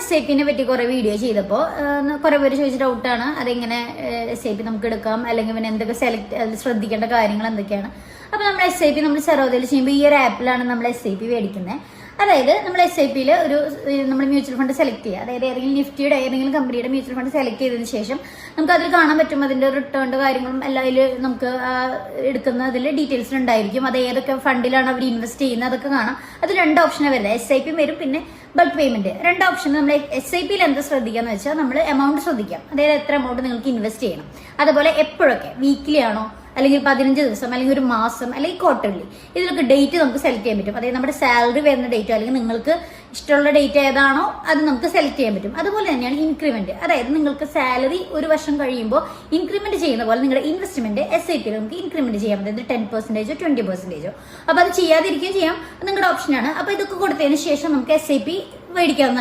SIP പറ്റി കുറെ video ചെയ്തപ്പോൾ കുറെ പേര് ചോദിച്ച ഡൗട്ടാണ് അതെങ്ങനെ SIP നമുക്ക് എടുക്കാം, അല്ലെങ്കിൽ പിന്നെ എന്തൊക്കെ ശ്രദ്ധിക്കേണ്ട കാര്യങ്ങൾ എന്തൊക്കെയാണ്. അപ്പൊ നമ്മൾ SIP നമ്മൾ സെറോദയിൽ ചെയ്യുമ്പോൾ ഈ ഒരു ആപ്പിലാണ് നമ്മൾ SIP മേടിക്കുന്നത്. അതായത് നമ്മൾ SIPയിൽ നമ്മൾ മ്യൂച്വൽ ഫണ്ട് സെലക്ട് ചെയ്യുക. അതായത് ഏതെങ്കിലും നിഫ്റ്റിയുടെ ഏതെങ്കിലും കമ്പനിയുടെ മ്യൂച്വൽ ഫണ്ട് സെലക്ട് ചെയ്തതിന് ശേഷം നമുക്ക് അതിൽ കാണാൻ പറ്റും അതിന്റെ റിട്ടേണിന്റെ കാര്യങ്ങളും എല്ലാം അതിൽ നമുക്ക് എടുക്കുന്നതിൽ ഡീറ്റെയിൽസ് ഉണ്ടായിരിക്കും. അത് ഏതൊക്കെ ഫണ്ടിലാണ് അവർ ഇൻവെസ്റ്റ് ചെയ്യുന്നത് അതൊക്കെ കാണാം. അത് 2 ഓപ്ഷനാണ് വരുന്നത്, SIP വരും, പിന്നെ ബൾക്ക് പേയ്മെന്റ്. 2 ഓപ്ഷൻ. നമ്മൾ SIPയിൽ എന്ത് ശ്രദ്ധിക്കാന്ന് വെച്ചാൽ നമ്മൾ എമൗണ്ട് ശ്രദ്ധിക്കാം. അതായത് എത്ര എമൗണ്ട് നിങ്ങൾക്ക് ഇൻവെസ്റ്റ് ചെയ്യണം, അതുപോലെ എപ്പോഴൊക്കെ, വീക്ക്ലി ആണോ അല്ലെങ്കിൽ 15 ദിവസം അല്ലെങ്കിൽ ഒരു മാസം അല്ലെങ്കിൽ ക്വാർട്ടർലി, ഇതിലൊക്കെ ഡേറ്റ് നമുക്ക് സെലക്ട് ചെയ്യാൻ പറ്റും. അതായത് നമ്മുടെ സാലറി വരുന്ന ഡേറ്റോ അല്ലെങ്കിൽ നിങ്ങൾക്ക് ഇഷ്ടമുള്ള ഡേറ്റ് ഏതാണോ അത് നമുക്ക് സെലക്ട് ചെയ്യാൻ പറ്റും. അതുപോലെ തന്നെയാണ് ഇൻക്രിമെന്റ്. അതായത് നിങ്ങൾക്ക് സാലറി ഒരു വർഷം കഴിയുമ്പോൾ ഇൻക്രിമെന്റ് ചെയ്യുന്ന പോലെ നിങ്ങളുടെ ഇൻവെസ്റ്റ്മെന്റ് SIPയിൽ നമുക്ക് ഇൻക്രിമെന്റ് ചെയ്യാം. അതായത് 10%, 20%. അപ്പൊ അത് ചെയ്യാതിരിക്കുകയും ചെയ്യാം, നിങ്ങളുടെ ഓപ്ഷനാണ്. അപ്പൊ ഇതൊക്കെ കൊടുത്തതിന് ശേഷം നമുക്ക് SIP മേടിക്കാവുന്നതാണ്.